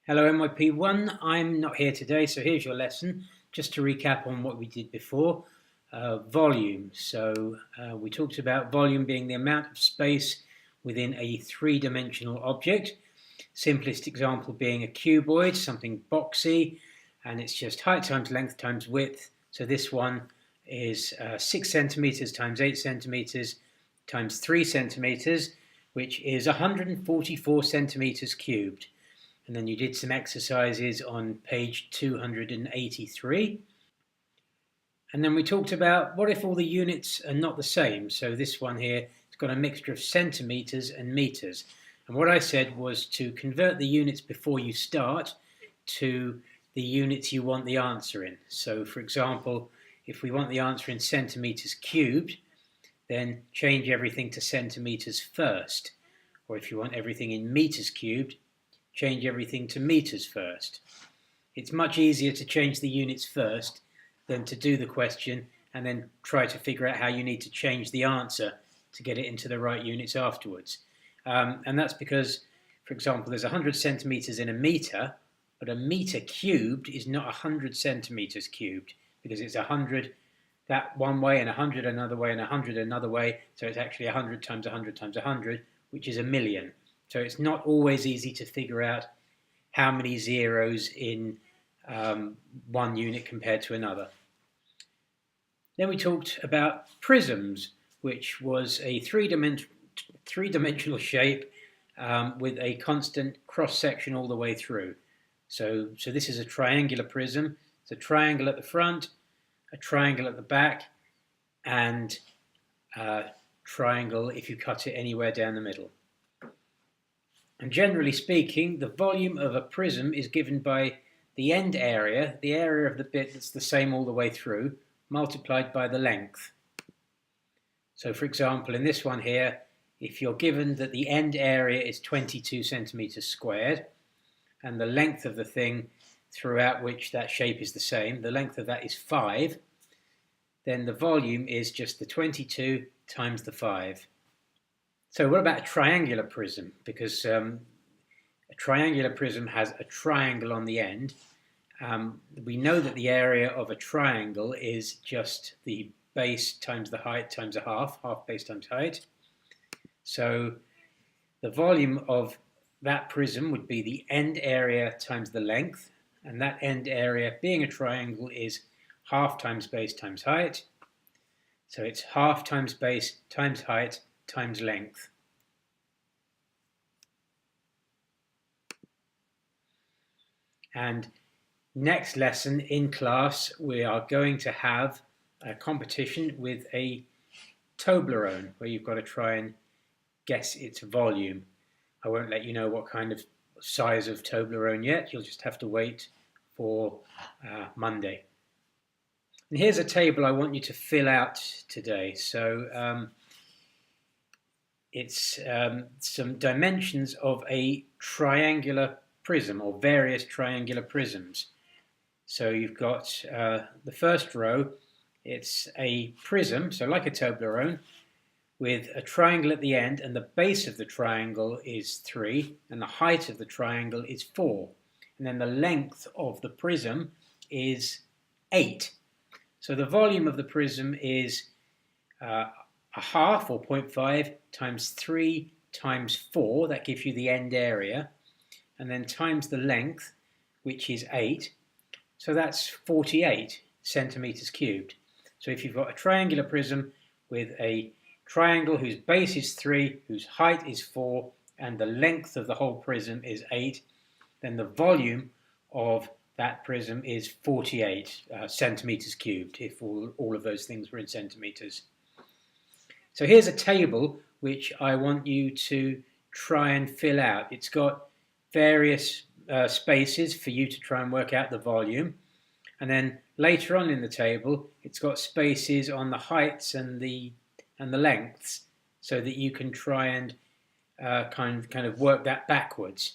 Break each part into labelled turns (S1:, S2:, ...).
S1: Hello MYP1, I'm not here today, so here's your lesson. Just to recap on what we did before, volume. We talked about volume being the amount of space within a three-dimensional object. Simplest example being a cuboid, something boxy, and it's just height times length times width. So this one is 6 centimeters times 8 centimeters times 3 centimeters, which is 144 centimeters cubed. And then you did some exercises on page 283. And then we talked about what if all the units are not the same. So this one here, it's got a mixture of centimeters and meters. And what I said was to convert the units before you start to the units you want the answer in. So for example, if we want the answer in centimeters cubed, then change everything to centimeters first. Or if you want everything in meters cubed, change everything to meters first. It's much easier to change the units first than to do the question and then try to figure out how you need to change the answer to get it into the right units afterwards. And that's because, for example, there's 100 centimeters in a meter, but a meter cubed is not 100 centimeters cubed because it's 100 that one way and 100 another way and 100 another way. So it's actually 100 times 100 times 100, which is a million. So it's not always easy to figure out how many zeros in one unit compared to another. Then we talked about prisms, which was a three-dimensional shape with a constant cross-section all the way through. So this is a triangular prism. It's a triangle at the front, a triangle at the back, and a triangle if you cut it anywhere down the middle. And generally speaking, the volume of a prism is given by the end area, the area of the bit that's the same all the way through, multiplied by the length. So for example, in this one here, if you're given that the end area is 22 centimeters squared, and the length of the thing throughout which that shape is the same, the length of that is 5, then the volume is just the 22 times the 5. So what about a triangular prism? Because a triangular prism has a triangle on the end. We know that the area of a triangle is just the base times the height times a half base times height. So the volume of that prism would be the end area times the length, and that end area, being a triangle, is half times base times height. So it's half times base times height times length. And next lesson in class, we are going to have a competition with a Toblerone, where you've got to try and guess its volume. I won't let you know what kind of size of Toblerone yet. You'll just have to wait for Monday. And here's a table I want you to fill out today. So it's some dimensions of a triangular prism, or various triangular prisms. So you've got the first row, it's a prism, so like a Toblerone, with a triangle at the end, and the base of the triangle is 3, and the height of the triangle is 4. And then the length of the prism is 8. So the volume of the prism is a half, or 0.5, times 3 times 4, that gives you the end area, and then times the length, which is 8. So that's 48 centimeters cubed. So if you've got a triangular prism with a triangle whose base is 3, whose height is 4, and the length of the whole prism is 8, then the volume of that prism is 48 centimeters cubed, if all of those things were in centimeters. So here's a table which I want you to try and fill out. It's got various spaces for you to try and work out the volume, and then later on in the table it's got spaces on the heights and the lengths, so that you can try and kind of work that backwards.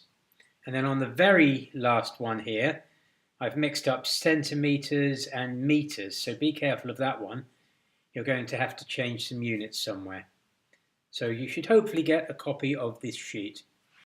S1: And then on the very last one here, I've mixed up centimeters and meters, so be careful of that one. You're going to have to change some units somewhere. So you should hopefully get a copy of this sheet.